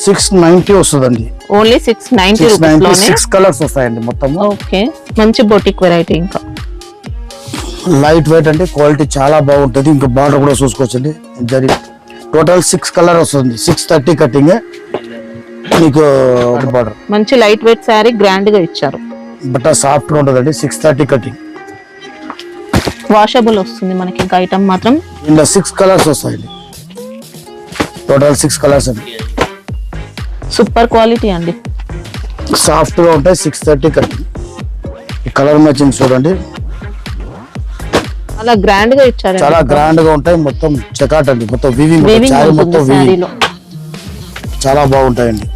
690 వస్తుందండి. Only 690 rupees లోనే 6 colours వస్తాయండి మొత్తం. ఓకే, మంచి బొటిక్ వెరైటీ. ఇంకా లైట్ వెయిట్ అంటే క్వాలిటీ చాలా బాగుంటది. ఇంకా బార్డర్ కూడా చూసుకోవచ్చండి. టోటల్ 6 కలర్ వస్తుంది. 630 కటింగ్ మీకు బార్డర్. మంచి లైట్ వెయిట్ శారీ గ్రాండ్ గా ఇచ్చారు. బట్ట సాఫ్ట్ గా ఉంటదండి. 630 కటింగ్ వాషబుల్ వస్తుంది మనకి. ఇంకా ఐటమ్ మాత్రం ఇందులో 6 కలర్స్ వస్తాయండి. టోటల్ 6 కలర్స్ అండి. సూపర్ క్వాలిటీ అండి. సాఫ్ట్ గా ఉంటాయి. 630 కటింగ్. ఈ కలర్ మ్యాచింగ్ చూడండి, చాలా గ్రాండ్ గా ఇచ్చారు. చాలా గ్రాండ్ గా ఉంటాయి. మొత్తం చెకాట్ అండి. మొత్తం వీవింగ్ మొత్తం వీవింగ్ చాలా బాగుంటాయండి.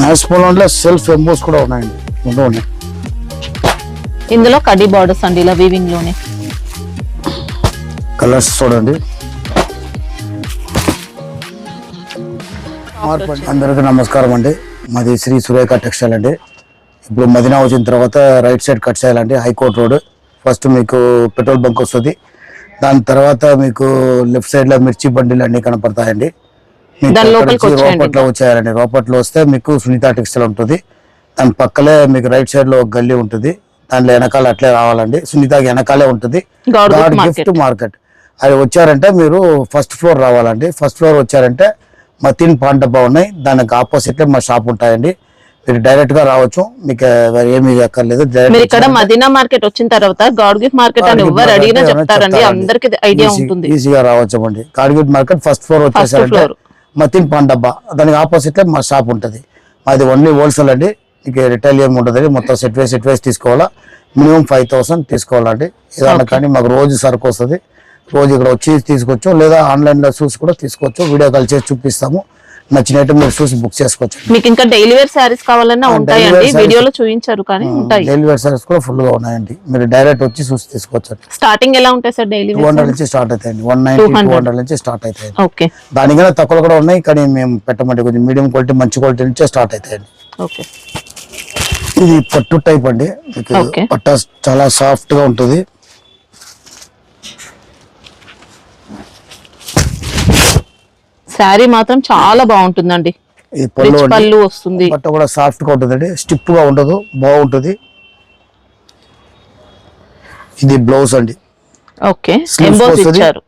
నాస్పోలో సెల్ఫ్ ఎంబోస్ కూడా ఉన్నాయండి. ఉన్నాయి. ఇందులో కడ్డీ బార్డర్స్ అండి, ఇలా వీవింగ్ లోనే. కలర్స్ చూడండి. అందరికీ నమస్కారం అండి. మాది శ్రీ సురేఖ టెక్స్టైల్ అండి. ఇప్పుడు మదీనా వచ్చిన తర్వాత రైట్ సైడ్ కట్ చేయాలండి. హైకోర్ట్ రోడ్ ఫస్ట్ మీకు పెట్రోల్ బంక్ వస్తుంది. దాని తర్వాత మీకు లెఫ్ట్ సైడ్ లో మిర్చి బండిలు అన్ని కనపడతాయండి. రోపట్లో వచ్చేయాలండి. రోపట్లో వస్తే మీకు సునీత టెక్స్టైల్ ఉంటుంది. దాని పక్కలే మీకు రైట్ సైడ్ లో ఒక గల్లీ ఉంటుంది. దాంట్లో వెనకాల అట్లే రావాలండి. సునీతకి వెనకాలే ఉంటుంది గాడ్ గిఫ్ట్ మార్కెట్. అది వచ్చారంటే మీరు ఫస్ట్ ఫ్లోర్ రావాలండి. ఫస్ట్ ఫ్లోర్ వచ్చారంటే మతిన్ పాన్ డబ్బా ఉన్నాయి. దానికి ఆపోజిట్ మా షాప్ ఉంటాయండి. మీరు డైరెక్ట్ గా రావచ్చు. మీకు ఏమీ అక్కర్లేదు. ఇక్కడ మదీనా మార్కెట్ వచ్చిన తర్వాత గాడ్ గిఫ్ట్ మార్కెట్ అని ఎవరు అడిగినా చెప్తారండి. అందరికి ఐడియా ఉంటుంది. ఈజీగా రావచ్చు అండి. God gift market first floor వచ్చేసారంటే మతిన్ పాన్ డబ్బా, దానికి ఆపోజిట్ మా షాప్ ఉంటుంది. అది ఓన్లీ హోల్సేల్ అండి. మీకు రిటైల్ ఏమి ఉంటుంది. మొత్తం సెట్ వైస్ తీసుకోవాలా. మినిమం 5000 తీసుకోవాలండి. ఏదన్నా కానీ మాకు రోజు సరుకు వస్తుంది. రోజు ఇక్కడ వచ్చి తీసుకోవచ్చు, లేదా ఆన్లైన్ లో చూసి కూడా తీసుకోవచ్చు. వీడియో కాల్ చేసి చూపిస్తాము. నచ్చినట్టు మీరు చూసి బుక్ చేసుకోవచ్చు. మీకు ఇంకా డైలీ వేర్ సారీస్ కావాలన్నా ఉంటాయండి. వీడియోలో చూపించారు కానీ ఉంటాయి. డైలీ వేర్ సారీస్ కూడా ఫుల్ గా ఉన్నాయండి. మీరు డైరెక్ట్ వచ్చి చూసి తీసుకోవచ్చు. స్టార్టింగ్ ఎలా ఉంటాయి సార్? డైలీ 200 నుంచి స్టార్ట్ అవుతాయండి. 190 200 నుంచి స్టార్ట్ అవుతాయి. ఓకే, దానికన్నా తక్కువ కూడా ఉన్నాయి, కానీ మేము పెట్టమంటే కొంచెం మీడియం క్వాలిటీ మంచి క్వాలిటీ నుంచే స్టార్ట్ అవుతాయండి. ఓకే, ఇది పట్టు టైప్ అండి. పట్ట చాలా సాఫ్ట్ గా ఉంటుంది. శారీ మాత్రం చాలా బాగుంటుందండి. ఈ పళ్ళు వస్తుంది. పట్ట కూడా సాఫ్ట్ గా ఉంటుందండి. స్టిప్ గా ఉండదు, బాగుంటుంది. ఇది బ్లౌజ్ అండి. ఓకే, ఎంబోస్ ఇచ్చారు.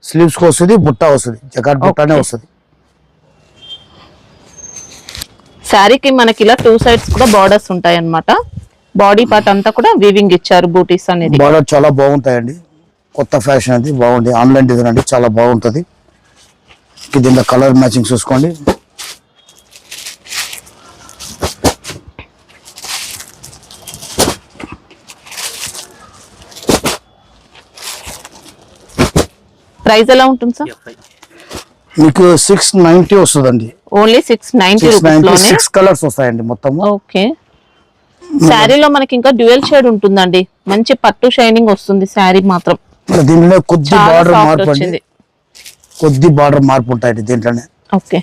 స్లీవ్స్ కి వస్తుంది, బుట్ట వస్తుంది. జకాట్ బుట్టనే వస్తుంది. శారీకి మనకి ఇలా 2 సైడ్స్ కూడా బార్డర్స్ ఉంటాయి అన్నమాట. బాడీ పార్ట్ అంతా కూడా వీవింగ్ ఇచ్చారు. బూటీస్ అనేది బార్డర్ చాలా బాగుంటాయండి. కొత్త ఫ్యాషన్ అది బాగుంది. ఆన్లైన్ డిజైన్ అండి, చాలా బాగుంటుంది. దీంట్లో కలర్ మ్యాచింగ్ చూసుకోండి. ప్రైస్ ఎలా ఉంటుంది సార్? మీకు 690 వస్తుందండి. ఓన్లీ 690 రూపీస్ లోనే 6 కలర్స్ వస్తాయండి మొత్తం. ఓకే, శారీలో మనకి ఇంకా డ్యూయల్ షేడ్ ఉంటుందండి. మంచి పట్టు షైనింగ్ వస్తుంది శారీ మాత్రం. దీంట్లో కొద్ది బార్డర్ మార్పు అండి. కొద్ది బార్డర్ మార్పు ఉంటాయండి దీంట్లోనే. ఓకే,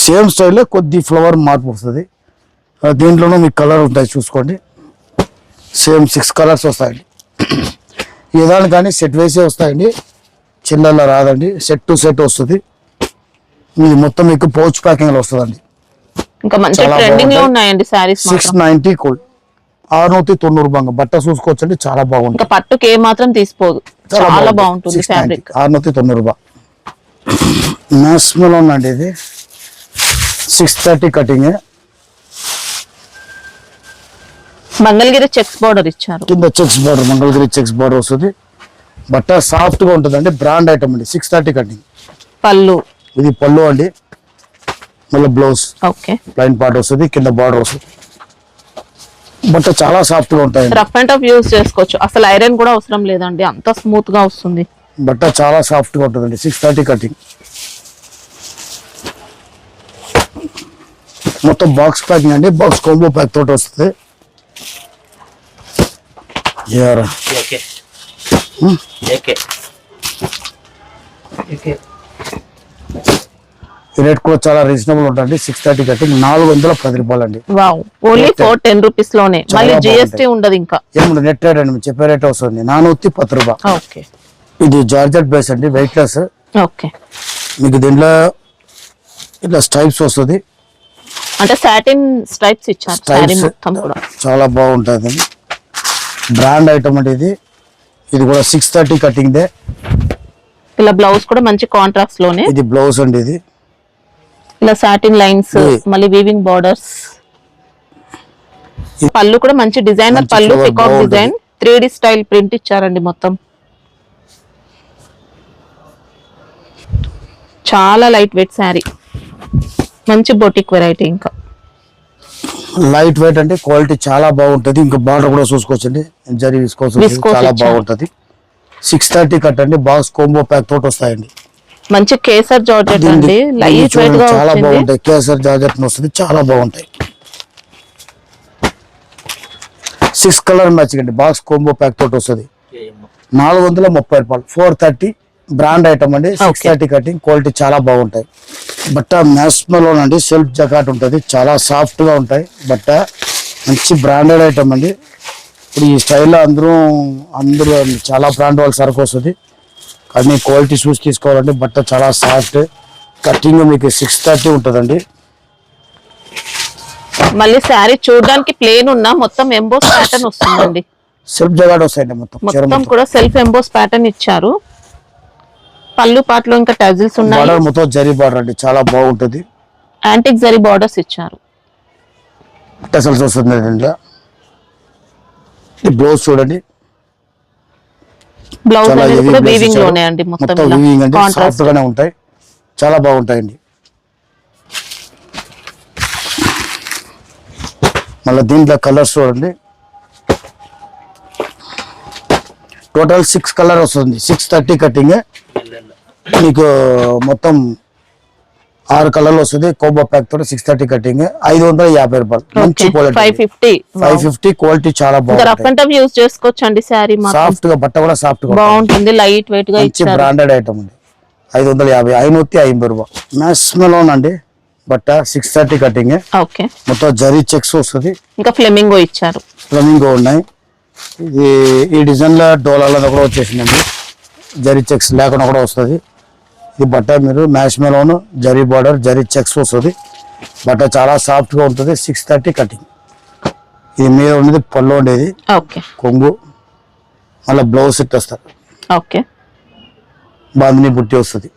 సేమ్ స్టైల్లో కొద్ది ఫ్లవర్ మార్పు వస్తుంది. దీంట్లోనూ మీకు కలర్ ఉంటాయి చూసుకోండి. సేమ్ 6 కలర్స్ వస్తాయండి. ఏదాని కానీ సెట్ వేసే వస్తాయండి. చిల్లర్లో రాదండి. సెట్ టు సెట్ వస్తుంది. ఇది మొత్తం మీకు పౌచ్ ప్యాకింగ్ లో వస్తుందండి. ఇంకా మంచి ట్రెండింగ్ లో ఉన్నాయండి సారీస్. 690 కోల్ 690 రూపాయలు బట్ట చూసుకోవచ్చు అండి. చాలా బాగుంటుంది. ఇంకా పట్టుకి ఏ మాత్రం తీసిపోదు. చాలా బాగుంటుంది ఫ్యాబ్రిక్. 690 రూపాయలు. నాస్మల్ ఉందండి. ఇది 630 కటింగ్. మంగళగిరి చెక్స్ బార్డర్ ఇచ్చారు. కింద checks border, Mangalagiri checks border వస్తుంది. బట్ట సాఫ్ట్ గా ఉంటుందండి. బ్రాండ్ ఐటమ్ అండి. 630 కటింగ్. పళ్ళు, ఇది పళ్ళు అండి. మళ్ళీ బ్లౌజ్ ఓకే, ప్లైన్ పార్ట్ వస్తుంది. కింద బార్డర్ వస్తుంది. బట్ట చాలా సాఫ్ట్ గా ఉంటాయి. రఫ్ అండ్ టఫ్ యూజ్ చేసుకోవచ్చు. అసలు ఐరన్ కూడా అవసరం లేదండి. అంత స్మూత్ గా వస్తుంది. బట్ట చాలా సాఫ్ట్ గా ఉంటుందండి. 630 కటింగ్. మొత్తం బాక్స్ ప్యాకింగ్ అండి. బాక్స్ కాంబో ప్యాక్ తోటి వస్తుంది. రేట్ కూడా చాలా రీజనబుల్ ఉంటుంది. 630 కటింగ్ 410 రూపాయలు అండి. ఓన్లీ 410 రూపీస్ లోనే. మళ్ళీ జిఎస్టీ ఉండదు. ఇంకా ఏముండదు. నెట్ రేట్ అండి. చెప్పే రేట్ వస్తుంది. 410 రూపాయలు. ఓకే, ఇది జార్జెట్ బేస్ అండి. Weight less. ఓకే, మీకు దీంట్లో ఇట్లా స్ట్రైప్స్ వస్తుంది. అంటే సాటిన్ స్ట్రైప్స్ ఇచ్చారు శారీ స్ట్రైప్స్ మొత్తం కూడా. చాలా బాగుంటుంది. బ్రాండ్ ఐటమ్ అంటే ఇది కూడా 630 కటింగ్ దే. ఇలా బ్లౌజ్ కూడా మంచి కాంట్రాస్ట్ లోనే. ఇది బ్లౌజ్ అండి. ఇది ఇలా సాటిన్ లైన్స్, మళ్ళీ వీవింగ్ బార్డర్స్. పళ్ళు కూడా మంచి డిజైనర్ పళ్ళు, peacock design, 3D style print ఇచ్చారండి మొత్తం. చాలా లైట్ వెయిట్ శారీ, మంచి బొటిక్ వెరైటీ. ఇంకా లైట్ వెయిట్ అంటే క్వాలిటీ చాలా బాగుంటది. ఇంకా బార్డర్ కూడా చూసుకోవచ్చండి, జరీ విస్కోస్ చాలా బాగుంటది. 630 కట్ అండి. బాక్స్ కోంబో ప్యాక్ తోటి వస్తాయండి. మంచి కేసర్ జార్జెట్ అండి, లైట్ వెయిట్ గా చాలా వచ్చింది. బాగుంటాయి. కేసర్ జార్జెట్ వస్తుంది, చాలా బాగుంటాయి. 6 కలర్ మ్యాచింగ్ అండి. బాక్స్ కోంబో ప్యాక్ తోటి వస్తుంది. 430 రూపాయలు. 430 బ్రాండ్ ఐటమ్ అండి. 630 కటింగ్. క్వాలిటీ చాలా బాగుంటాయి. బట్ట మ్యాస్మలో అండి, సెల్ఫ్ జకాట్ ఉంటుంది, చాలా సాఫ్ట్ గా ఉంటాయి. బట్ట మంచి బ్రాండెడ్ ఐటమ్ అండి. ఇప్పుడు ఈ స్టైల్లో అందరూ చాలా బ్రాండ్ వాళ్ళ సరుకు వస్తుంది. కానీ క్వాలిటీ చూసి తీసుకోవాలండి. బట్ట చాలా సాఫ్ట్. కటింగ్ మీకు 630 ఉంటుందండి. మళ్ళీ శారీ చూడడానికి ప్లేన్ ఉన్నా మొత్తం ఎంబోస్ ప్యాటర్న్ వస్తుందండి. సెల్ఫ్ జకాట్ వస్తాయండి. మొత్తం కూడా సెల్ఫ్ ఎంబోస్ ప్యాటర్న్ ఇచ్చారు. పళ్ళు పాటలో ఇంకా టజిల్స్ ఉన్నాయి. బార్డర్ మొత్తం జరీ బార్డర్ అండి, చాలా బాగుంటుంది. యాంటిక్ జరీ బార్డర్స్ ఇచ్చారు. టెసల్స్ వస్తుంది దీంట్లో. ఈ బ్లౌజ్ చూడండి, బ్లౌజ్ చాలా అనేది heavy కూడా blouse వీవింగ్ ఇచ్చారు. లోనే అండి, మొత్తం మొత్తం వీవింగ్ అండి, సాఫ్ట్ కాంట్రాస్ట్. గానే ఉంటాయి, చాలా బాగుంటాయండి. మళ్ళీ దీంట్లో కలర్స్ చూడండి, టోటల్ 6 కలర్ వస్తుంది. 630 కటింగ్. మీకు మొత్తం 6 కలర్లు వస్తుంది. కోబో ప్యాక్ తోటి 630 కటింగ్. 550 రూపాయలు. మంచి క్వాలిటీ. 550 క్వాలిటీ చాలా రఫ్ బాగుంది. అండ్ టఫ్ యూజ్ చేసుకోవచ్చు అండి. శారీ సాఫ్ట్ గా, బట్ట కూడా సాఫ్ట్ గా బాగుంటుంది, లైట్ వెయిట్ గా మంచి ఇచ్చారు. బ్రాండెడ్ ఐటమ్ ఉంది. 550, 550 రూపాయలు. మ్యాస్మలోన్ అండి. బట్ట 630 కటింగ్. ఓకే, మొత్తం జరీ చెక్స్ వస్తుంది. ఇంకా ఫ్లెమింగో ఇచ్చారు. ఫ్లమింగో ఉన్నాయి. ఈ డిజైన్ లో డోలాలో కూడా వచ్చేసిందండి. జరీ చెక్స్ లేకుండా కూడా వస్తుంది. ఈ బట్ట మీరు మ్యాష్మెలోను జరీ బార్డర్, జరీ చెక్స్ వస్తుంది. బట్ట చాలా సాఫ్ట్ గా ఉంటుంది. 630 కటింగ్. ఇది మీద ఉండేది పళ్ళు ఉండేది, ఓకే, కొంగు. మళ్ళీ బ్లౌజ్ సెట్ వస్తారు. ఓకే. బాందిని బుట్టి వస్తుంది.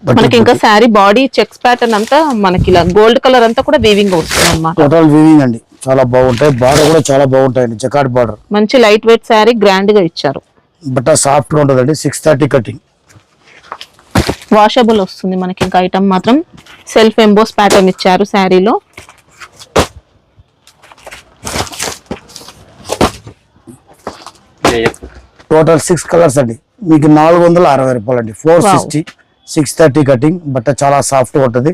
మనకి ఇంకా శారీ బాడీ చెక్స్ ప్యాటర్న్ అంతా మనకి ఇలా గోల్డ్ కలర్ అంతా కూడా వీవింగ్ వస్తుంది అన్నమాట. టోటల్ వీవింగ్ అండి, చాలా బాగుంటాయి. బార్డర్ కూడా చాలా బాగుంటాయండి, జకాట్ బార్డర్. మంచి లైట్ వెయిట్ శారీ, గ్రాండ్ గా ఇచ్చారు. బట్ట సాఫ్ట్ గా ఉంటుందండి. 630 కటింగ్. వాషబుల్ వస్తుంది మనకి. ఇంకా ఐటమ్ మాత్రం సెల్ఫ్ ఎంబోస్ ప్యాటర్న్ ఇచ్చారు శారీలో. టోటల్ 6 కలర్స్ అండి. మీకు 460 రూపాయలు అండి. 460. 630 కటింగ్. బట్ట చాలా సాఫ్ట్ గా ఉంటుంది.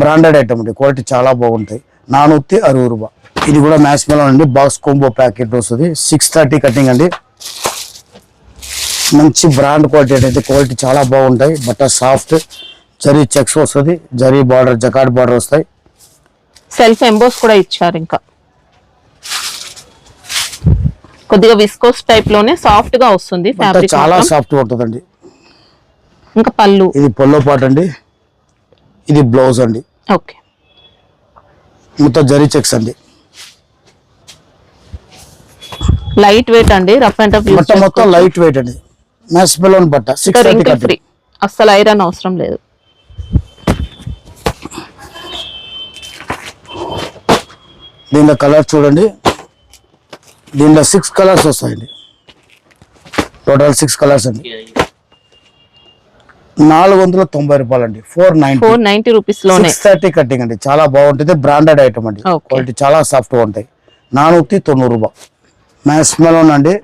బ్రాండెడ్ ఐటమ్ అండి, క్వాలిటీ చాలా బాగుంటాయి. 460 రూపాయలు. ఇది కూడా మ్యాచ్ మెలో అండి. బాక్స్ కోంబో ప్యాకెట్ వస్తుంది. 630 కటింగ్ అండి. మంచి బ్రాండ్ క్వాలిటీ అయితే, క్వాలిటీ చాలా బాగుంటాయి. బట్ట సాఫ్ట్, జరీ చెక్స్ వస్తుంది, జరీ బార్డర్, జకాట్ బార్డర్ వస్తాయి. సెల్ఫ్ ఎంబోస్ కూడా ఇచ్చారు. ఇంకా కొద్దిగా విస్కోస్ టైప్ లోనే సాఫ్ట్ గా వస్తుంది ఫ్యాబ్రిక్. చాలా సాఫ్ట్ గా ఉంటుందండి. ఇంకా పళ్ళు, ఇది పల్లో పాట అండి. ఇది బ్లౌజ్ అండి. ఓకే, మొత్తం జరీ చెక్స్ అండి. లైట్ వెయిట్ అండి, రఫ్ అండ్ టఫ్ బట్ట మొత్తం లైట్ వెయిట్ అండి. మ్యాచ్ మెలోన్ బట్ట 630 ఫ్రీ, కటింగ్. అస్సలు ఐరన్ అవసరం లేదు. దీనిలో కలర్ చూడండి. దీనిలో 6 కలర్స్ వస్తాయండి. టోటల్ 6 కలర్స్ అండి. 490 రూపాయలు అండి. 490 రూపీస్ లోనే 630 కటింగ్ అండి. చాలా బాగుంటుంది. బ్రాండెడ్ ఐటమ్ అండి. Okay. క్వాలిటీ చాలా సాఫ్ట్ గా ఉంటాయి. 490 రూపాయలు. మ్యాచ్ మెలోన్ అండి.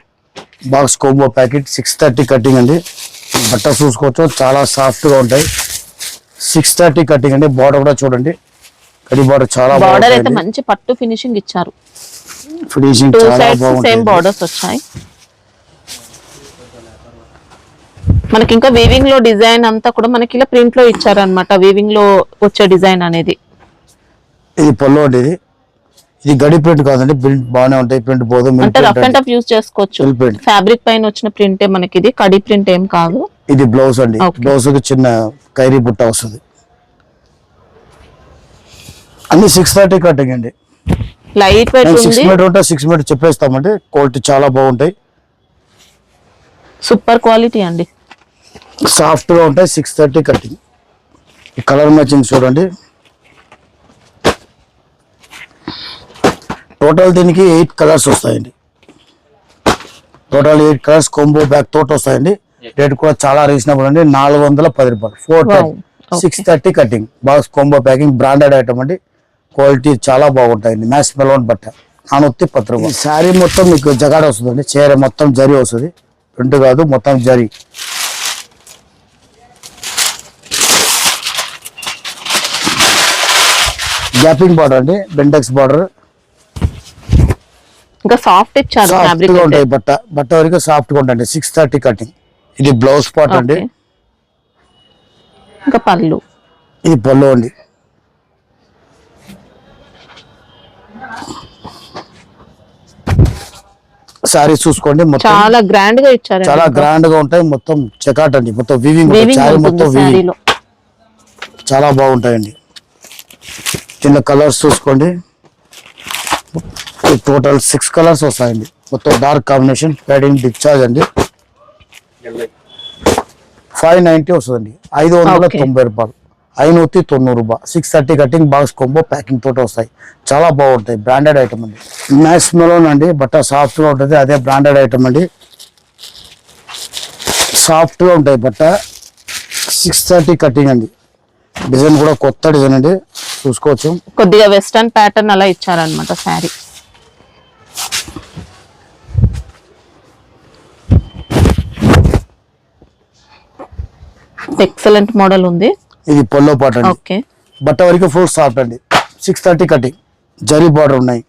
బాక్స్ కోంబో ప్యాకెట్ 630 కటింగ్ అండి. బట్ట చూసుకోవచ్చు, చాలా సాఫ్ట్ గా ఉంటాయి. 630 కటింగ్ అండి. బార్డర్ కూడా చూడండి, కడి బార్డర్ చాలా బార్డర్ అయితే బాగుంటుంది. మంచి పట్టు ఫినిషింగ్ ఇచ్చారు. ఫినిషింగ్ 2 చాలా సైడ్స్ సేమ్ బాగుంటుంది. బార్డర్స్ వచ్చాయి. మనకి ఇంకా వీవింగ్ లో డిజైన్ అంతా కూడా మనకి ఇలా ప్రింట్ లో ఇచ్చారు అనమాట. వీవింగ్ లో వచ్చే డిజైన్ అనేది. ఇది పళ్ళు అండి. ఇది ఇది గడి ప్రింట్ కాదండి, ప్రింట్ బాగానే ఉంటాయి, ప్రింట్ పోదు. అంటే రఫ్ అండ్ టఫ్ యూజ్ చేసుకోవచ్చు. ప్రింట్ ఫ్యాబ్రిక్ పైన వచ్చిన ప్రింటే మనకి ఇది, కడి ప్రింట్ ఏం కాదు. ఇది బ్లౌజ్ అండి, బ్లౌజ్ కి చిన్న ఖైరీ బుట్ట వస్తుంది. అన్ని 630 కటింగ్ అండి. లైట్ వెయిట్ ఉంది. 6 మీటర్ ఉంటే 6 మీటర్ చెప్పేస్తామండి. క్వాలిటీ చాలా బాగుంటాయి, సూపర్ క్వాలిటీ అండి. సాఫ్ట్ గా ఉంటాయి. 630 కటింగ్. ఈ కలర్ మ్యాచింగ్ చూడండి. టోటల్ దీనికి 8 కలర్స్ వస్తాయండి. టోటల్ 8 కలర్స్ కొంబో బ్యాగ్ తోటి వస్తాయండి. రేట్ కూడా చాలా రీజనబుల్ అండి, 410 రూపాయలు. 630 cutting box combo packing, branded item అండి. క్వాలిటీ చాలా బాగుంటాయండి. మ్యాచ్ మెలోన్ బట్ట 410 రూపాయలు. శారీ మొత్తం మీకు జగాడ వస్తుందండి, చీర మొత్తం జరీ వస్తుంది, ప్రింట్ కాదు మొత్తం జరీ. గ్యాపింగ్ బార్డర్ అండి, బెంటెక్స్ బార్డర్. ఇంకా సాఫ్ట్ ఇచ్చారు, ఫ్యాబ్రిక్ ఉంటాయి. బట్ట వరకు సాఫ్ట్ గా ఉంటాయండి. 630 కటింగ్. ఇది బ్లౌజ్ పార్ట్ అండి. ఇంకా పళ్ళు, ఇది పళ్ళు అండి. సారీ చూసుకోండి, మొత్తం చాలా గ్రాండ్ గా ఇచ్చారు, చాలా గ్రాండ్ గా ఉంటాయి. మొత్తం చెకాట్ అండి, మొత్తం వీవింగ్, సారీ మొత్తం వీవింగ్ చాలా బాగుంటాయండి. చిన్న కలర్స్ చూసుకోండి. టోటల్ 6 కలర్స్ వస్తాయండి, మొత్తం డార్క్ కాంబినేషన్. ప్యాడింగ్ డిశ్చార్జ్ అండి. 590 వస్తుందండి, 590 రూపాయలు. 590 రూపాయలు. 630 కటింగ్ బాక్స్ కొంబో ప్యాకింగ్ తోటి వస్తాయి, చాలా బాగుంటాయి. బ్రాండెడ్ ఐటమ్ అండి. మ్యాక్స్ మెలోన్ అండి, బట్ట సాఫ్ట్ గా ఉంటుంది, అదే బ్రాండెడ్ ఐటమ్ అండి. సాఫ్ట్ గా ఉంటాయి బట్ట. 630 కటింగ్ అండి. డిజైన్ కూడా కొత్త డిజైన్ అండి, చూసుకోవచ్చు. కొద్దిగా వెస్టర్న్ ప్యాటర్న్ అలా ఇచ్చారనమాట శారీ. ఎక్సలెంట్ మోడల్ ఉంది. ఇది పొల్లో పాట అండి. ఓకే, బట్ట వరకు ఫుల్ సాఫ్ట్ అండి. 630 కటింగ్, జరీ బార్డర్ ఉన్నాయి.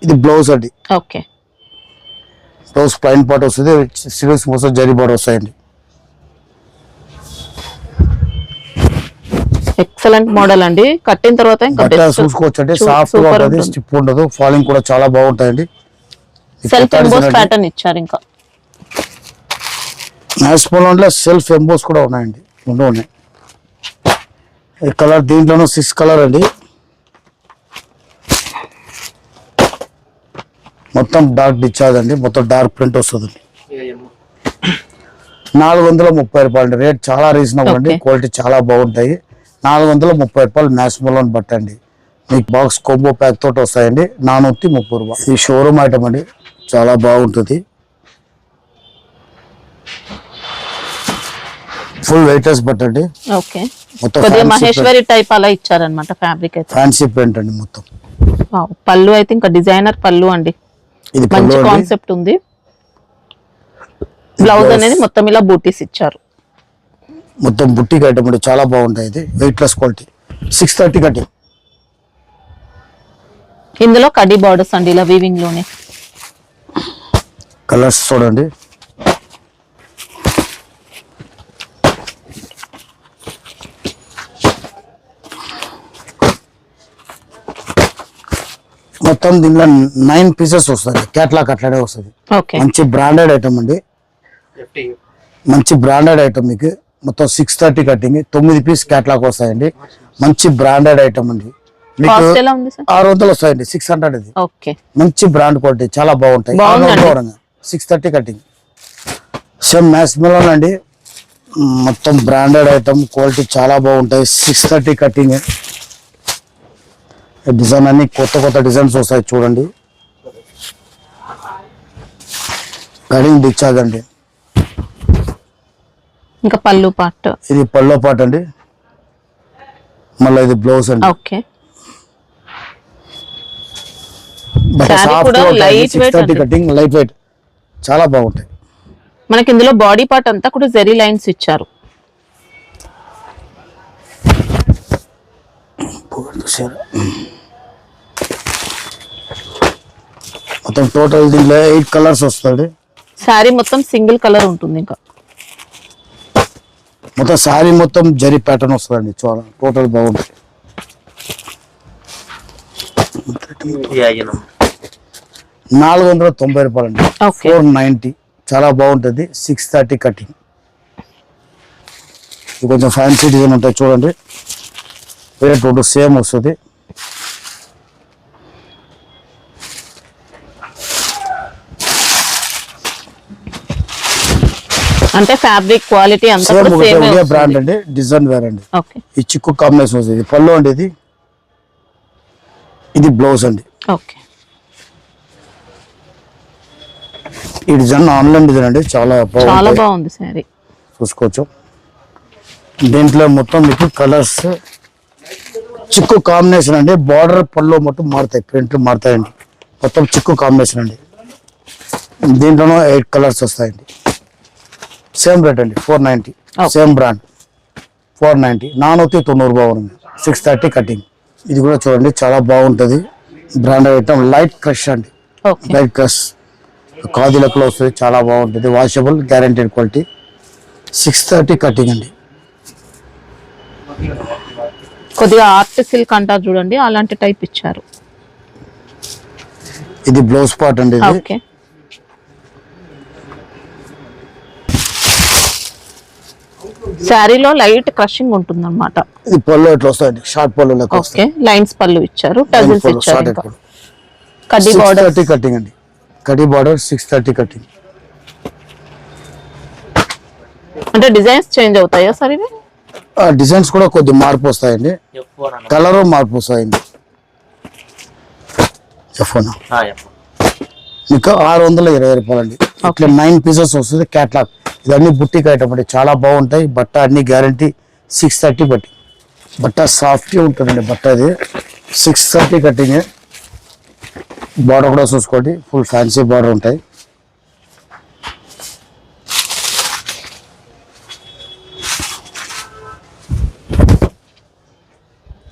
ఇది బ్లౌజ్ అండి. ఓకే, బ్లౌజ్ ప్లైన్ పార్ట్ వస్తుంది, సివిల్స్ మొత్తం జరీ బార్డర్ వస్తాయండి. ఎక్సలెంట్ మోడల్ అండి. కట్టిన తర్వాత ఇంకా బట్ట చూసుకోవచ్చు అండి, సాఫ్ట్ గా ఉంటుంది, స్టిప్ ఉండదు, ఫాలింగ్ కూడా చాలా బాగుంటాయండి. సెల్ఫ్ ఎంబోస్ ప్యాటర్న్ ఇచ్చారు. ఇంకా మ్యాస్మోలో సెల్ఫ్ ఎంబోస్ కూడా ఉన్నాయండి, రెండు ఉన్నాయి. ఈ కలర్ దీంట్లోనూ 6 కలర్ అండి. మొత్తం డార్క్ డిశ్చార్జ్ అండి, మొత్తం డార్క్ ప్రింట్ వస్తుంది. 430 రూపాయలు. రేట్ చాలా రీజనబుల్ అండి, క్వాలిటీ చాలా బాగుంటాయి. 430 రూపాయలు మ్యాస్మోలోన్ బట్ట అండి. మీకు బాక్స్ కోంబో ప్యాక్ తోటి వస్తాయండి, 430 రూపాయలు. ఈ షోరూమ్ ఐటమ్ అండి, చాలా బాగుంటుంది. ఫుల్ వెయిట్లెస్ బట్ట అండి. ఓకే, కొద్దిగా మహేశ్వరి టైప్ అలా ఇచ్చారనమాట ఫ్యాబ్రిక్ అయితే. ఫ్యాన్సీ ప్రింట్ అండి మొత్తం. పళ్ళు అయితే ఇంకా డిజైనర్ పళ్ళు అండి, ఇది మంచి కాన్సెప్ట్ ఉంది. బ్లౌజ్ అనేది మొత్తం ఇలా బూటీస్ ఇచ్చారు, మొత్తం బుట్టి ఐటమ్ అండి, చాలా బాగుంటాయి. ఇది వెయిట్లెస్ క్వాలిటీ. 630 కటింగ్. ఇందులో కడ్డీ బార్డర్స్ అండి, ఇలా వీవింగ్ లోనే. కలర్స్ చూడండి. మొత్తం దీనిలో 9 పీసెస్ వస్తుంది, క్యాట్లాగ్ అట్లానే వస్తుంది. మంచి బ్రాండెడ్ ఐటమ్ అండి, మంచి బ్రాండెడ్ ఐటమ్. మీకు మొత్తం 630 కటింగ్, 9 పీస్ క్యాట్లాగ్ వస్తాయండి. మంచి బ్రాండెడ్ ఐటమ్ అండి. మీకు 600 వస్తాయండి, 600. ఇది మంచి బ్రాండ్ క్వాలిటీ, చాలా బాగుంటాయి. 630 కటింగ్. సేమ్ మ్యాస్మెలోన్ అండి, మొత్తం బ్రాండెడ్ ఐటమ్, క్వాలిటీ చాలా బాగుంటాయి. 630 కటింగ్. డిజైన్ అన్ని కొత్త కొత్త డిజైన్స్ వస్తాయి చూడండి. కటింగ్ డిశ్చార్జ్ అండి. ఇంకా పళ్ళు పార్ట్, ఇది పల్లో పార్ట్ అండి. మళ్ళీ ఇది బ్లౌజ్ అండి. ఓకే, కటింగ్ లైట్ వెయిట్, చాలా బాగుంటాయి. మనకి ఇందులో బాడీ పార్ట్ అంతా కూడా జెరీ లైన్స్ ఇచ్చారు. మొత్తం టోటల్ దీంట్లో 8 కలర్స్ వస్తుంది. శారీ మొత్తం సింగిల్ కలర్ ఉంటుంది. ఇంకా మొత్తం శారీ మొత్తం జరీ ప్యాటర్న్ వస్తుందండి, చాలా టోటల్ బాగుంటుంది. ₹490 అండి. ఓకే 490 చాలా బాగుంటుంది. 630 కటింగ్. ఇది కొంచెం ఫ్యాన్సీ డిజైన్ ఉంటుంది చూడండి. రేట్ రెండు సేమ్ వస్తుంది. అంటే ఫ్యాబ్రిక్ క్వాలిటీ అంతా సేమ్ కూడా సేమ్ ఒకటే బ్రాండ్ అండి. డిజైన్ వేరే అండి. ఓకే ఈ చిక్కు కాంబినేషన్ వస్తుంది. ఇది పళ్ళు అండి. ఇది బ్లౌజ్ అండి. ఓకే ఈ డిజైన్ ఆన్లైన్ డిజైన్ అండి. చాలా చాలా బాగుంది సారీ. చూసుకోవచ్చు. దీంట్లో మొత్తం మీకు కలర్స్ చిక్కు కాంబినేషన్ అండి. బార్డర్ పళ్ళు మొత్తం మారుతాయి, ప్రింట్లు మారుతాయండి. మొత్తం చిక్కు కాంబినేషన్ అండి. దీంట్లోనూ 8 కలర్స్ వస్తాయండి. సేమ్ రేట్ అండి. 490 సేమ్ బ్రాండ్. 490 ₹490 ఉంది. 630 కటింగ్. ఇది కూడా చూడండి చాలా బాగుంటుంది. బ్రాండ్ ఐటమ్ లైట్ క్రష్ అండి. ఓకే లైట్ క్రష్ ఖాదీ లెక్కలో వస్తుంది. చాలా బాగుంటుంది. Washable guaranteed quality. 630 కటింగ్ అండి. కొద్దిగా ఆర్ట్ సిల్క్ అంటారు చూడండి, అలాంటి టైప్ ఇచ్చారు. ఇది బ్లౌజ్ పార్ట్ అండి. ఇది ఓకే శారీలో లైట్ క్రషింగ్ ఉంటుంది అనమాట. ఇది పళ్ళు ఎట్లా వస్తాయండి. షార్ట్ పళ్ళు లెక్క ఓకే లైన్స్ పళ్ళు ఇచ్చారు, టజిల్స్ ఇచ్చారు. ఇంకా కడ్డీ బార్డర్ 630 కటింగ్ అండి. కడ్డీ బార్డర్ 630 కటింగ్. అంటే డిజైన్స్ చేంజ్ అవుతాయా సార్ ఇవి? డిజైన్స్ కూడా కొద్ది మార్పు వస్తాయండి. కలర్ మార్పు వస్తాయండి. ఎఫోనా మీకు ₹620 అండి. ఇట్లా 9 పీసెస్ వస్తుంది. క్యాట్లాగ్ ఇవన్నీ బుట్టిక్ ఐటమ్ అండి. చాలా బాగుంటాయి. బట్ట అన్ని గ్యారంటీ. 630 బట్టి బట్ట సాఫ్ట్ ఉంటుందండి. బట్ట అది 630 కటింగ్. బార్డర్ కూడా చూసుకోండి. ఫుల్ ఫ్యాన్సీ బార్డర్ ఉంటాయి.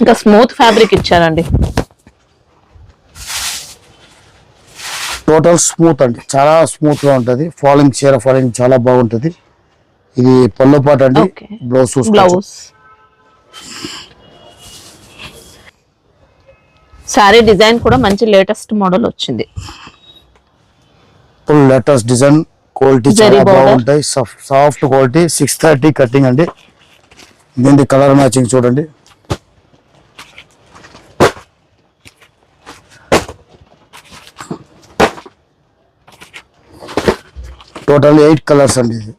ఇంకా స్మూత్ ఫ్యాబ్రిక్ ఇచ్చారండి. టోటల్ స్మూత్ అండి. చాలా స్మూత్ గా ఉంటది. ఫాలింగ్ చీర ఫాలింగ్ చాలా బాగుంటది. ఇది పళ్ళు పాట అండి. ఓకే బ్లౌజ్ చూసుకోవచ్చు. బ్లౌజ్ సారీ డిజైన్ కూడా మంచి లేటెస్ట్ మోడల్ వచ్చింది. Full latest design. Quality Zari చాలా border. బాగుంటాయి. Soft quality. 630 కటింగ్ అండి. దీని కలర్ మ్యాచింగ్ చూడండి. టోటల్ 8 కలర్స్ అండి. ఇది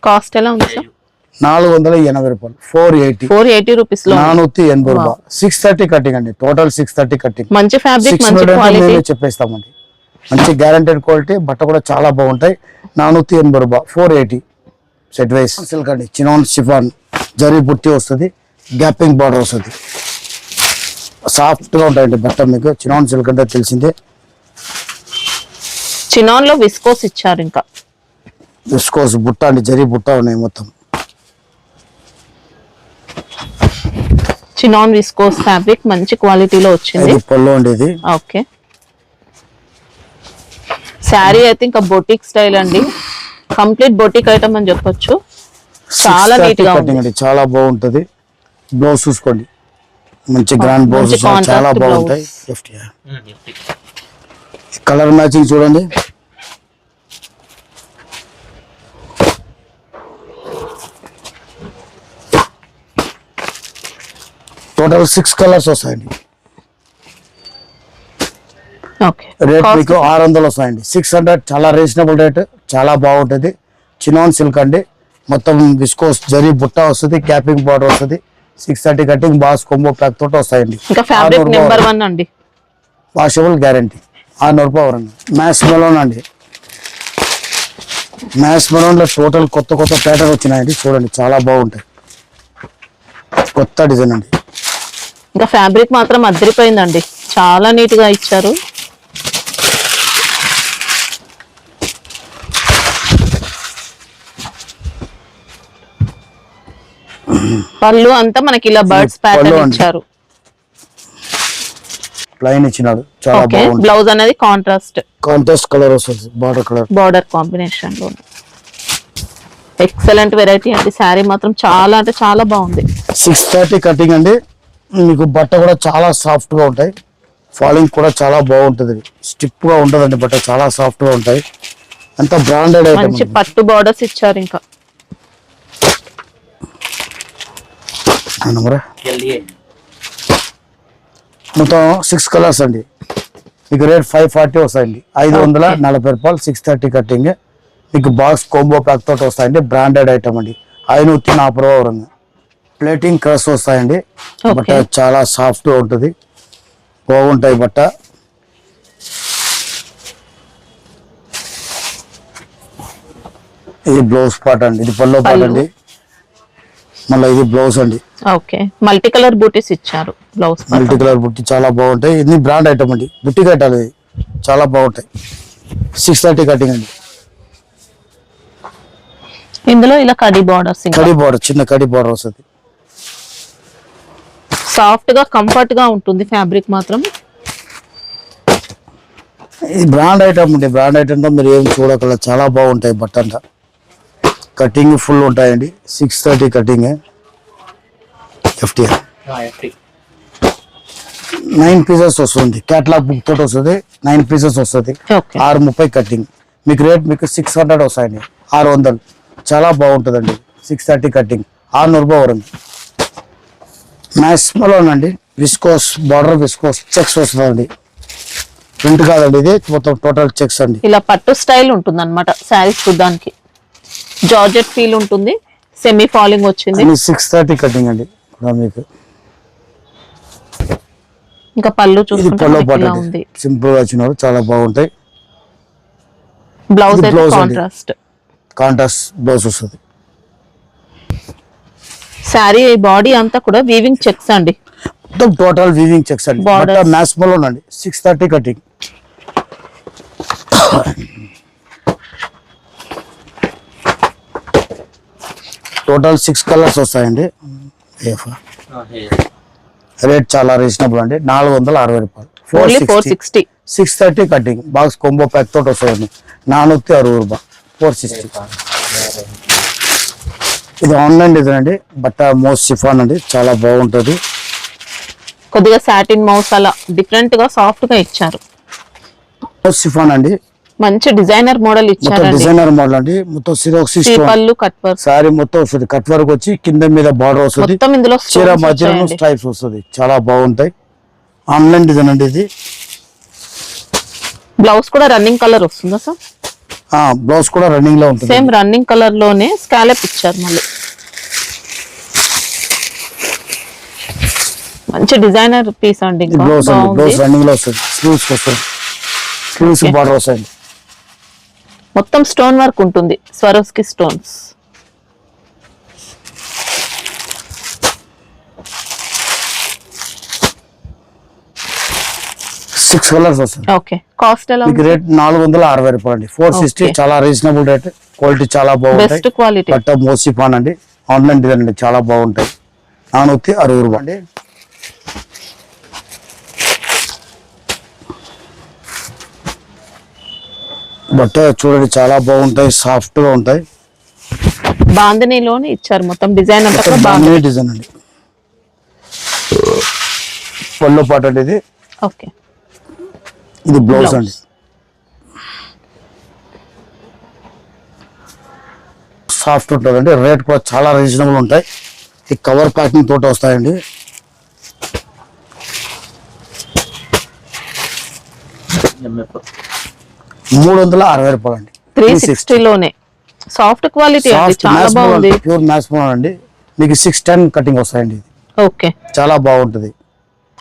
కాస్ట్ ఎలా ఉంది సార్? ₹480. 480 480 రూపీస్ లో ₹480. 630 కటింగ్ అండి. Total 630 cutting. మంచి ఫ్యాబ్రిక్, మంచి 600 క్వాలిటీ. మేమే చెప్పేస్తామండి. మంచి గ్యారంటెడ్ క్వాలిటీ. బట్ట కూడా చాలా బాగుంటాయి. ₹480. 480 సెట్ వైస్. సిల్క్ అండి. చినాన్ షిఫాన్ జరీ బుట్టి వస్తుంది. గ్యాపింగ్ బార్డర్ వస్తుంది. సాఫ్ట్ గా ఉంటాయండి బట్ట. మీకు చినాన్ సిల్క్ అంటే తెలిసిందే. చినాన్ లో విస్కోస్ ఇచ్చారు. ఇంకా విస్కోస్ బుట్ట అండి. జరీ బుట్ట ఉన్నాయి మొత్తం. చినాన్ విస్కోస్ ఫ్యాబ్రిక్ మంచి క్వాలిటీలో వచ్చింది. ఇది పళ్ళు అండి. ఇది ఓకే శారీ అయితే ఇంకా బొటిక్ స్టైల్ అండి. కంప్లీట్ బొటిక్ ఐటమ్ అని చెప్పొచ్చు. చాలా 630 నీట్ గా కటింగ్ ఉంది. అండి. చాలా బాగుంటది. బ్లౌజ్ చూసుకోండి. మంచి గ్రాండ్ బ్లౌజ్. మంచి contrast చాలా blouse. బాగుంటాయి. కలర్ మ్యాచింగ్ చూడండి. టోటల్ 6 కలర్స్ వస్తాయండి. ఓకే రేట్ మీకు 600 వస్తాయండి. 600 చాలా రీజనబుల్ రేట్. చాలా బాగుంటుంది. చినాన్ సిల్క్ అండి. మొత్తం విస్కోస్ జరీ బుట్ట వస్తుంది. క్యాపింగ్ బార్డర్ వస్తుంది. 630 కటింగ్ బాస్ కొంబో ప్యాక్ తోటి వస్తాయండి. ఇంకా ఫ్యాబ్రిక్ నెంబర్ 1 అండి. Washable guarantee. ₹600 అండి. మ్యాస్ మెలోన్ అండి. మ్యాస్ మెలోన్ లో టోటల్ కొత్త ప్యాటర్న్ వచ్చినాయండి. చూడండి చాలా బాగుంటాయి. కొత్త డిజైన్ అండి. ఇంకా ఫ్యాబ్రిక్ మాత్రం అదిరిపోయిందండి. చాలా నీట్ గా ఇచ్చారు. పళ్ళు అంతా మనకి ఇలా బర్డ్స్ ప్యాటర్న్ పళ్ళు అండి. ఇచ్చారు. ప్లైన్ ఇచ్చినాడు. చాలా ఓకే బాగుంది. బ్లౌజ్ అనేది కాంట్రాస్ట్ కాంట్రాస్ట్ కలర్ వస్తుంది. Border colour. బార్డర్ కాంబినేషన్ లో ఎక్సలెంట్ వెరైటీ అండి. శారీ మాత్రం చాలా అంటే చాలా బాగుంది. 630 కటింగ్ అండి. మీకు బట్ట కూడా చాలా సాఫ్ట్ గా ఉంటాయి. ఫాలింగ్ కూడా చాలా బాగుంటుంది, స్టిప్ గా ఉంటదండి, బట్ట చాలా సాఫ్ట్ గా ఉంటాయి. అంత బ్రాండెడ్ ఐటమ్. మంచి పట్టు బార్డర్స్ ఇచ్చారు. ఇంకా మొత్తం 6 కలర్స్ అండి. మీకు రేట్ 540 వస్తాయండి. 540 రూపాయలు, 630 కటింగ్. మీకు బాక్స్ కాంబో ప్యాక్ తోటి వస్తాయండి. బ్రాండెడ్ ఐటమ్ అండి. 540 రూపాయ వరంగా. ప్లేటింగ్ క్రస్ వస్తాయండి. బట్ట చాలా సాఫ్ట్ గా ఉంటుంది, బాగుంటాయి బట్ట. ఇది బ్లౌజ్ పార్ట్ అండి, ఇది పల్లో పార్ట్ అండి. మళ్ళీ ఇది బ్లౌజ్ అండి. ఓకే, మల్టీ కలర్ బూటీస్ ఇచ్చారు. బ్లౌజ్ మల్టీ కలర్ బుట్టి చాలా బాగుంటాయి. ఇది బ్రాండ్ ఐటమ్ అండి, బుట్టి కట్టాలి, చాలా బాగుంటాయి. 630 కటింగ్ అండి. ఇందులో ఇలా కడి బార్డర్స్, కడి బార్డర్, చిన్న కడి బార్డర్ వస్తుంది. సాఫ్ట్ గా కంఫర్ట్ గా ఉంటుంది ఫ్యాబ్రిక్ మాత్రం. ఇది బ్రాండ్ ఐటమ్ అండి. బ్రాండ్ ఐటమ్ తో మీరు ఏం చూడగల, చాలా బాగుంటాయి బట్ట అంతా. కటింగ్ ఫుల్ ఉంటాయండి. 630 కటింగ్. FTR 9 పీసెస్ వస్తుంది. కేటలాగ్ బుక్ తోటి వస్తుంది. 9 పీసెస్ వస్తుంది. 630 కటింగ్. మీకు రేట్ మీకు 600 వస్తాయండి. 600. చాలా బాగుంటుందండి. 630 కటింగ్, 600 రూపాయ వరండి. మ్యాక్స్మలోనండి, విస్కోస్ బార్డర్, విస్కోస్ చెక్స్ వస్తుందండి. ప్రింట్ కాదండి, ఇది మొత్తం టోటల్ చెక్స్ అండి. ఇలా పట్టు స్టైల్ ఉంటుంది అనమాట శారీస్ చూడడానికి. జార్జెట్ ఫీల్ ఉంటుంది, సెమీ ఫాలింగ్ వచ్చింది. 630 కటింగ్ అండి. మీకు ఇంకా పళ్ళు ఇది చూసుకుంటే పల్లో మనకి పాట ఇలా అండి. ఉంది. సింపుల్ గా వచ్చినారు, చాలా బాగుంటాయి. బ్లౌజ్ ఇది అయితే బ్లౌజ్ అండి. కాంట్రాస్ట్. కాంట్రాస్ట్ బ్లౌజ్ వస్తుంది. శారీ బాడీ అంతా కూడా వీవింగ్ చెక్స్ అండి. మొత్తం టోటల్ వీవింగ్ చెక్స్ అండి. Borders. బట్ట మ్యాస్మలో ఉండండి. 630 కటింగ్. టోటల్ 6 కలర్స్ వస్తాయండి. రేట్ చాలా రీజనబుల్ అండి. 460 రూపాయలు. Only 460. 630 cutting. Box combo pack తోటి వస్తాయండి. 460 రూపాయలు. 460. ఇది ఆన్లైన్ డిజైన్ అండి. బట్ట మోస్ట్ షిఫాన్ అండి, చాలా బాగుంటుంది. కొద్దిగా సాటిన్ మౌస్ అలా డిఫరెంట్ గా సాఫ్ట్ గా ఇచ్చారు. మోస్ట్ షిఫాన్ అండి. మంచి డిజైనర్ మోడల్ మొత్తం ఇచ్చారండి. డిజైనర్ మోడల్ అండి. మొత్తం సిరోక్సీ శ్రీ పళ్ళు కట్ వర్క్ సారీ మొత్తం వస్తుంది. కట్ వర్క్ వచ్చి కింద మీద బార్డర్ వస్తుంది. మొత్తం ఇందులో చీర stones మధ్యలో వచ్చాయండి. స్ట్రైప్స్ వస్తుంది. చాలా బాగుంటాయి. ఆన్లైన్ డిజైన్ అండి ఇది. బ్లౌజ్ కూడా రన్నింగ్ కలర్ వస్తుందా సార్? బ్లౌజ్ కూడా రన్నింగ్ లో ఉంటుంది. సేమ్ రన్నింగ్ కలర్ లోనే స్కాలప్ ఇచ్చారు. మళ్ళీ మంచి డిజైనర్ పీస్ అండి. ఇంకా బ్లౌజ్ అండి. బాగుంది. బ్లౌజ్ రన్నింగ్ లో వస్తుంది. స్లీవ్స్ వస్తుంది. Sleeves Okay. బార్డర్ వస్తాయండి. మొత్తం స్టోన్ వర్క్ ఉంటుంది. Swarovski stones. సిక్స్ కలర్స్ వస్తుంది. ఓకే, కాస్ట్ ఎలా మీకు రేట్ 460 రూపాయలు అండి. 460. Okay. చాలా రీజనబుల్ రేట్. క్వాలిటీ చాలా బాగుంటాయి. Best quality. పట్ట మోసిఫాన్ అండి. ఆన్లైన్ డిజైన్ అండి, చాలా బాగుంటాయి. 460 రూపాయలు అండి. బట్ట చూడండి, చాలా బాగుంటాయి, సాఫ్ట్ గా ఉంటాయి. బాందినీలోనే ఇచ్చారు. మొత్తం డిజైన్ అంతా కూడా బాగుంది. బాగుంది డిజైన్ అండి. పళ్ళు పాట అండి ఇది. ఓకే, ఇది బ్లౌజ్ Blouse. అండి. సాఫ్ట్ ఉంటుంది అండి. రేట్ కూడా చాలా రీజనబుల్ ఉంటాయి. ఈ కవర్ ప్యాకింగ్ తోటి వస్తాయండి. $360 రూపాయలు అండి. 360 లోనే సాఫ్ట్ క్వాలిటీ అండి. చాలా బాగుంది. ప్యూర్ మ్యాస్ అండి. మీకు 610 కటింగ్ వస్తాయండి. ఇది ఓకే, చాలా బాగుంటుంది.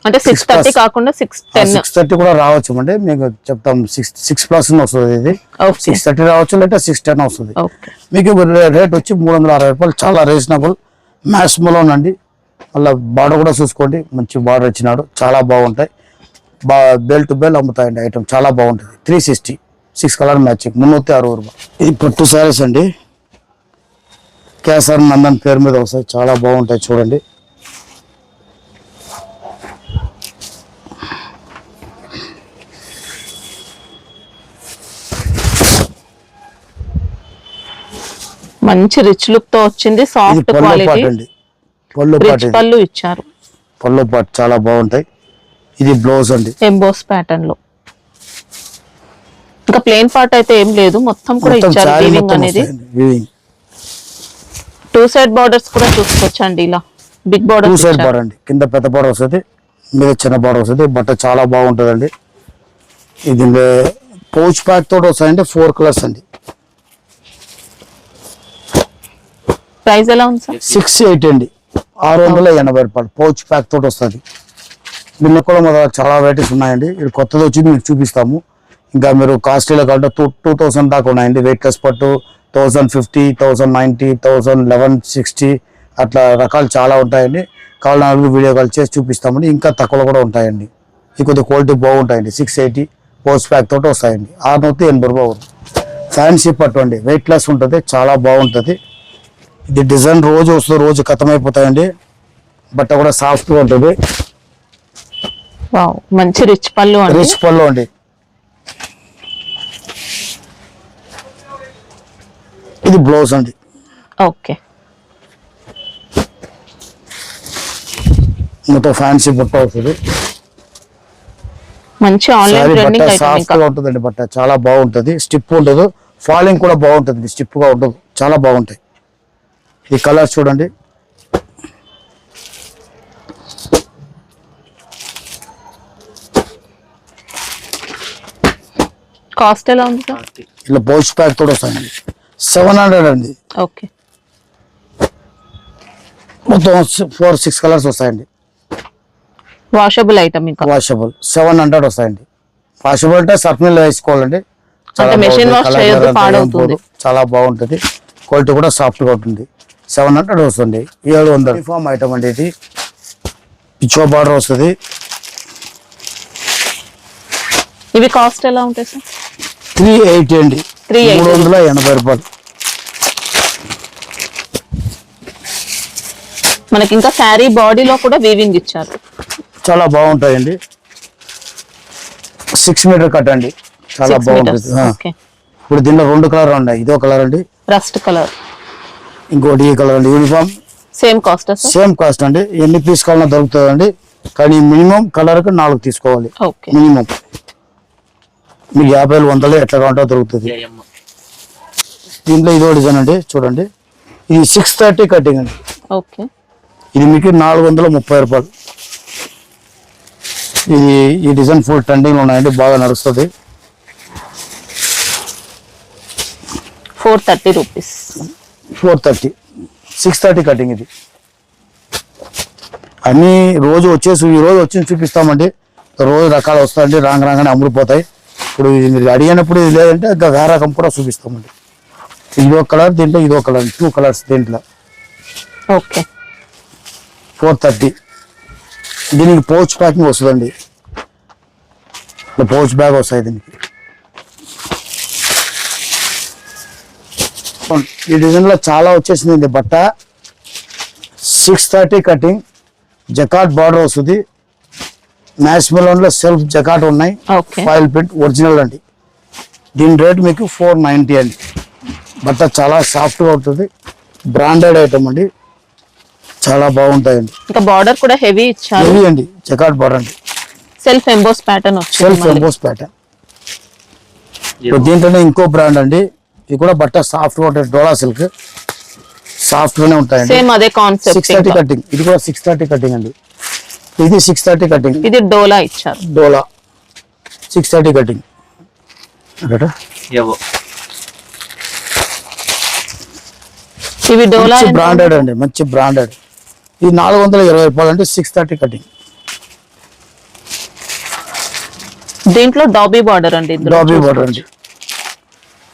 అంటే 630 కాకుండా 610. 630 కూడా రావచ్చు అండి. మీకు చెప్తాం. 6+ వస్తుంది. ఇది ఓకే 630 రావచ్చు, లేదా 610 వస్తుంది. ఓకే, మీకు రేట్ వచ్చి $360 రూపాయలు. చాలా రీజనబుల్. మ్యాస్ అండి. మళ్ళీ బార్డర్ కూడా చూసుకోండి, మంచి బార్డర్ ఇచ్చినాడు. చాలా బాగుంటాయి. బెల్ టు బెల్ అమ్ముతాయండి ఐటమ్. చాలా బాగుంటుంది. 360. 6 కలర్ మ్యాచింగ్. 360 రూపాయలు. ఇది పట్టు శారీస్ అండి. కేసర్ నందన్ పేరు మీద వస్తాయి. చాలా బాగుంటాయి చూడండి. మంచి రిచ్ లుక్ తో వచ్చింది. ఇది సాఫ్ట్ పళ్ళు పాట క్వాలిటీ. అండి. పళ్ళు పాట రిచ్ ఇది. పళ్ళు ఇచ్చారు. పళ్ళు పాట చాలా బాగుంటాయి. ఇది బ్లౌజ్ అండి. ఎంబోస్ ప్యాటర్న్ లో. ఇంకా ప్లెయిన్ పార్ట్ అయితే ఏం లేదు, మొత్తం కూడా మొత్తం ఇచ్చారు శారీ వీవింగ్ మొత్తం అనేది. వస్తాయండి, వీవింగ్. 2 సైడ్ బార్డర్స్ కూడా చూసుకోవచ్చండి, ఇలా big two borders side border అండి. కింద పెద్ద బార్డర్ వస్తుంది, మీద చిన్న బార్డర్ వస్తుంది. బట్ట చాలా బాగుంటుందండి. ఇది పౌచ్ ప్యాక్ తోటి వస్తాయండి. 4 కలర్స్ అండి. ప్రైస్ ఎలా ఉంది సార్? 680 అండి, 680 రూపాయలు. పౌచ్ ప్యాక్ తోటి వస్తుంది. దీనిలో కూడా మన దగ్గర చాలా వెరైటీస్ ఉన్నాయండి. ఇది కొత్తది వచ్చింది మీకు చూపిస్తాము. ఇంకా మీరు కాస్ట్లీలో కావాలంటే 2000 దాకా ఉన్నాయండి. వెయిట్లెస్ పట్టు 1050, 1090, 1160 అట్లా రకాలు చాలా ఉంటాయండి. కావాలన్నా వీడియో కాల్ చేసి చూపిస్తామండి. ఇంకా తక్కువలో కూడా ఉంటాయండి. ఇది కొద్దిగా క్వాలిటీ బాగుంటాయండి. 680 పోస్ట్ ప్యాక్ తోటి వస్తాయండి. 680 రూపాయలు. ఫ్యాన్సీ పట్టు అండి, వెయిట్లెస్ ఉంటుంది, చాలా బాగుంటుంది. ఇది డిజైన్ రోజు వస్తుంది, రోజు ఖతమైపోతాయండి. బట్ట కూడా సాఫ్ట్గా ఉంటుంది. వావ్, మంచి రిచ్ పళ్ళు అండి. రిచ్ పళ్ళు అండి. ఇది బ్లౌజ్ అండి. ఓకే, మొత్తం ఫ్యాన్సీ బట్ట అవుతుంది. మంచి ఆన్లైన్ సారీ బట్ట ట్రెండింగ్ ఐటమ్. సాఫ్ట్ ఇంకా గా ఉంటుందండి. బట్ట చాలా బాగుంటుంది. స్టిప్ ఉండదు, ఫాలింగ్ కూడా బాగుంటుంది. స్టిప్ గా ఉండదు, చాలా బాగుంటాయి. ఈ కలర్ చూడండి. కాస్ట్ ఎలా ఉంది సార్? ఇలా బౌచ్ ప్యాక్ కూడా వస్తాయండి. 700 అండి. ఓకే, మొత్తం 4-6 కలర్స్ వస్తాయండి. Washable item. ఇంకా వాషబుల్ 700 వస్తాయండి. వాషబుల్ అంటే సర్ఫ్ నీళ్ళు వేసుకోవాలండి. చాలా అంటే మెషిన్ బాగుంటుంది. వాష్ కలర్ చేయొద్దు, అంతా ఏం పాడవుతుంది. పోదు. చాలా బాగుంటుంది. క్వాలిటీ కూడా సాఫ్ట్ గా ఉంటుంది. 700 వస్తుంది. 700 యూనిఫామ్ ఐటమ్ అండి. ఇది పిచ్చో బార్డర్ వస్తుంది. ఇవి కాస్ట్ ఎలా ఉంటాయి సార్? 380 అండి. 380. 380 రూపాయలు. మనకి ఇంకా శారీ బాడీలో కూడా వీవింగ్ ఇచ్చారు. చాలా బాగుంటాయండి. 6 మీటర్ కట్ అండి, చాలా 6 బాగుంటుంది. meters. ఓకే, ఇప్పుడు దీనిలో 2 కలర్ ఉన్నాయి. ఇదో కలర్ అండి, రస్ట్ కలర్. ఇంకోటి ఈ కలర్ అండి. Uniform same cost sir? Same cost అండి. ఎన్ని పీస్ కావాలన్నా దొరుకుతుందండి. కానీ మినిమం కలర్ కు 4 తీసుకోవాలి. ఓకే, మినిమం మీకు 50, 100 ఎట్లా కావాలంటే దొరుకుతుంది. దీంట్లో ఇదో డిజైన్ అండి, చూడండి. ఇది 630 కటింగ్ అండి. ఓకే, ఇది మీకు 430 రూపాయలు. ఇది ఈ డిజైన్ ఫుల్ ట్రెండింగ్ ఉన్నాయండి, బాగా నడుస్తుంది. 430 రూపీస్. 430, 630 కటింగ్. ఇది అన్ని రోజు వచ్చేసి ఈ రోజు వచ్చి చూపిస్తామండి. రోజు రకాలు వస్తాయండి, రాగానే అమ్ముడిపోతాయి. ఇప్పుడు ఇది మీరు అడిగినప్పుడు ఇది లేదంటే ఇంకా వేరే రకం కూడా చూపిస్తామండి. ఇదో కలర్, దీంట్లో ఇదో కలర్, 2 కలర్స్ దీంట్లో. ఓకే, 430. దీనికి పౌచ్ ప్యాకింగ్ వస్తుందండి. పౌచ్ బ్యాగ్ వస్తాయి దీనికి. ఈ డిజైన్ లో చాలా వచ్చేసింది బట్ట. 630 కటింగ్, జకాట్ బార్డర్ వస్తుంది. మ్యాచ్ మెలోన్ లో సెల్ఫ్ జకాట్ ఉన్నాయి. ఓకే, ఫాయిల్ ప్రింట్ ఒరిజినల్ అండి. దీని రేట్ మీకు 490 అండి. బట్ట చాలా సాఫ్ట్ గా ఉంటుంది. బ్రాండెడ్ ఐటమ్ అండి, చాలా బాగుంటాయండి. ఇంకా బార్డర్ కూడా హెవీ ఇచ్చారు. హెవీ అండి, జకాట్ బార్డర్ అండి. సెల్ఫ్ ఎంబోస్ ప్యాటర్న్ సెల్ఫ్ వచ్చింది. Emboss pattern. దీంట్లోనే ఇంకో బ్రాండ్ అండి. ఇది కూడా బట్ట సాఫ్ట్ గా ఉంటుంది. డోలా సిల్క్ సాఫ్ట్ గానే ఉంటాయండి. సేమ్ అదే కాన్సెప్ట్. 630 కటింగ్. ఇది కూడా 630 కటింగ్ అండి. ఇది 630 కటింగ్. ఇది డోలా ఇచ్చారు. డోలా 630 కటింగ్. ఇవి డోలా బ్రాండెడ్ అండి, మంచి బ్రాండెడ్. ఇది 420 రూపాయలు అంటే 630 కటింగ్. దీంట్లో డాబీ బార్డర్ అండి. డాబీ బార్డర్ అండి.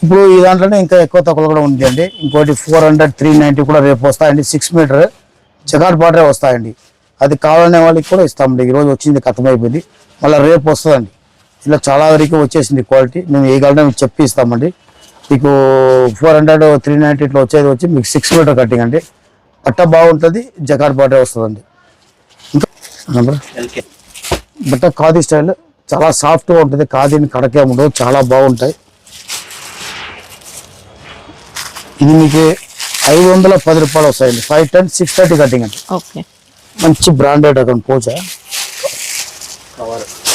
ఇప్పుడు ఈ దాంట్లోనే ఇంకా ఎక్కువ తక్కువ కూడా ఉంది అండి. ఇంకోటి 400, 390 కూడా రేపు వస్తాయండి. 6 మీటర్ జకాట్ బార్డరే వస్తాయండి. అది కావాలనే వాళ్ళకి కూడా ఇస్తామండి. ఈ రోజు వచ్చింది ఖతమైపోయింది, మళ్ళీ రేపు వస్తుందండి. ఇలా చాలా వరకు వచ్చేసింది క్వాలిటీ. మేము ఏ కావాలంటే మీకు చెప్పి ఇస్తామండి. మీకు 400, 390 ఇట్లా వచ్చేది వచ్చి మీకు 6 మీటర్ కట్టింగ్ అండి. బట్ట బాగుంటుంది, జకాట్ బార్డరే వస్తుందండి. ఇంకా బట్ట ఖాదీ స్టైల్ చాలా సాఫ్ట్గా ఉంటుంది. ఖాదీని కడకే ఉండవు, చాలా బాగుంటాయి. ఇది మీకు 510 రూపాయలు వస్తాయండి. 510, 630 కటింగ్ అండి. ఓకే, మంచి బ్రాండెడ్ అకౌంట్ పోచా.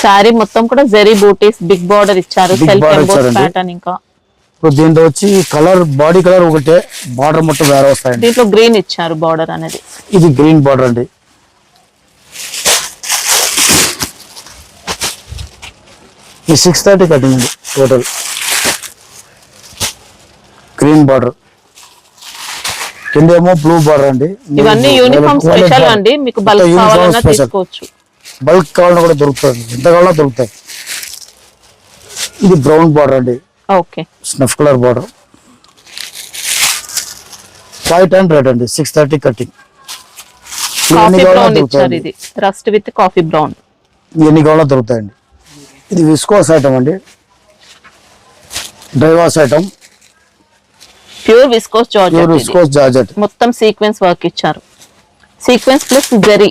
శారీ మొత్తం కూడా జెరీ బూటీస్ బిగ్ బార్డర్ ఇచ్చారు, Big సెల్ఫ్ border ఎంబోస్ ఇచ్చారండి. ప్యాటర్న్. ఇంకా ఇప్పుడు దీంట్లో వచ్చి కలర్ బాడీ కలర్ ఒకటే, బార్డర్ మొత్తం వేరే వస్తాయండి. దీంట్లో గ్రీన్ ఇచ్చారు బార్డర్ అనేది. ఇది గ్రీన్ బార్డర్ అండి. ఇది 630 కటింగ్ అండి టోటల్. గ్రీన్ బార్డర్ కిందేమో బ్లూ బార్డర్ అండి. ఇవన్నీ యూనిఫామ్ స్పెషల్ అండి, మీకు బల్క్ కావాలన్నా తీసుకోవచ్చు. బల్క్ కావాలన్నా కూడా దొరుకుతుంది, ఎంత కావాలన్నా దొరుకుతాయి. ఇది బ్రౌన్ బార్డర్ అండి, okay snuff colour border. White and red అండి, 630 కటింగ్. కాఫీ బ్రౌన్ ఇచ్చారు, ఇది రస్ట్ విత్ కాఫీ బ్రౌన్. ఎన్ని కావాలో దొరుకుతాయండి. ఇది విస్కోస్ ఐటమ్ అండి, dry wash item, pure viscose georgette. Viscose georgette. మొత్తం సీక్వెన్స్ వర్క్ ఇచ్చారు, సీక్వెన్స్ ప్లస్ జెరీ.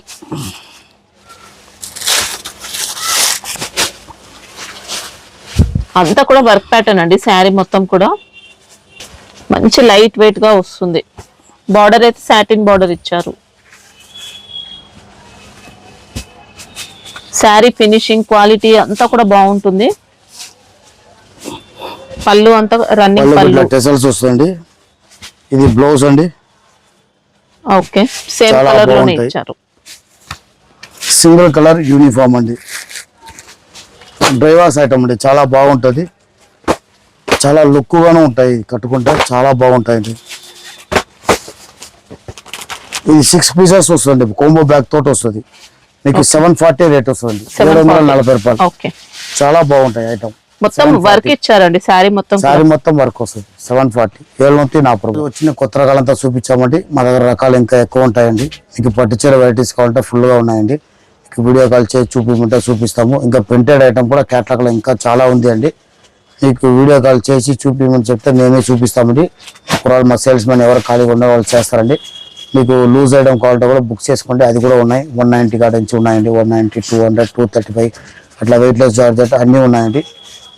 అంతా కూడా వర్క్ ప్యాటర్న్ అండి. శారీ మొత్తం కూడా మంచి లైట్ వెయిట్ గా వస్తుంది. బార్డర్ అయితే సాటిన్ బార్డర్ ఇచ్చారు. శారీ ఫినిషింగ్ క్వాలిటీ అంతా కూడా బాగుంటుంది. పళ్ళు అంతా రన్నింగ్ పళ్ళు, టెసల్స్ వస్తుంది. ఇది బ్లౌజ్ అండి, ఓకే సేమ్ చాలా కలర్ లోనే బాగుంటాయి. ఇచ్చారు. సింగిల్ కలర్ యూనిఫామ్ అండి, డ్రై వాష్ ఐటమ్ అండి. చాలా బాగుంటుంది, చాలా లుక్ గాను ఉంటాయి, కట్టుకుంటే చాలా బాగుంటాయండి. ఇది 6 పీసెస్ వస్తుంది, కోంబో బ్యాగ్ తోటి వస్తుంది. మీకు 740 రేట్ వస్తుంది, 740 రూపాయలు. ఓకే చాలా బాగుంటాయి ఐటమ్. మొత్తం వర్క్ ఇచ్చారండి శారీ మొత్తం. శారీ మొత్తం వర్క్ వస్తుంది, 740. 740 వచ్చిన కొత్త రకాలంతా చూపించామండి. మా దగ్గర రకాలు ఇంకా ఎక్కువ ఉంటాయండి. మీకు పట్టు చీర వెరైటీస్ కావాలంటే ఫుల్గా ఉన్నాయండి. మీకు వీడియో కాల్ చేసి చూపించమంటే చూపిస్తాము. ఇంకా ప్రింటెడ్ ఐటమ్ కూడా క్యాటలాగ్లో ఇంకా చాలా ఉంది అండి. మీకు వీడియో కాల్ చేసి చూపించమని చెప్తే మేమే చూపిస్తామండి. ఒకవేళ మా సేల్స్ మెన్ ఎవరు ఖాళీగా ఉన్న వాళ్ళు చేస్తారండి. మీకు లూజ్ ఐటమ్ కావాలంటే కూడా బుక్ చేసుకోండి, అది కూడా ఉన్నాయి. 190 కాడ నుంచి ఉన్నాయండి, 190, 200, 235 అట్లా వెయిట్లెస్ జార్జెట్ అన్నీ ఉన్నాయండి.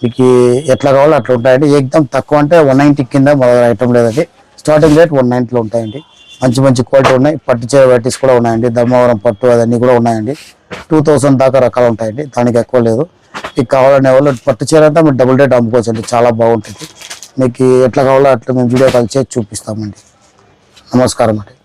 మీకు ఎట్లా కావాలో అట్లా ఉంటాయండి. ఏకదం తక్కువ అంటే 190 కింద మా ఐటమ్ లేదండి. స్టార్టింగ్ రేట్ 190లో ఉంటాయండి. మంచి మంచి క్వాలిటీ ఉన్నాయి. పట్టు చీర వెరైటీస్ కూడా ఉన్నాయండి, ధర్మవరం పట్టు అదన్నీ కూడా ఉన్నాయండి. 2000 దాకా రకాలు ఉంటాయండి, దానికి ఎక్కువ లేదు. మీకు కావాలనే వాళ్ళు పట్టు చీర అంతా మీరు డబుల్ రేట్ అమ్ముకోవచ్చు అండి, చాలా బాగుంటుంది. మీకు ఎట్లా కావాలో అట్లా మేము వీడియో కాల్ చేసి చూపిస్తామండి. నమస్కారం అండి.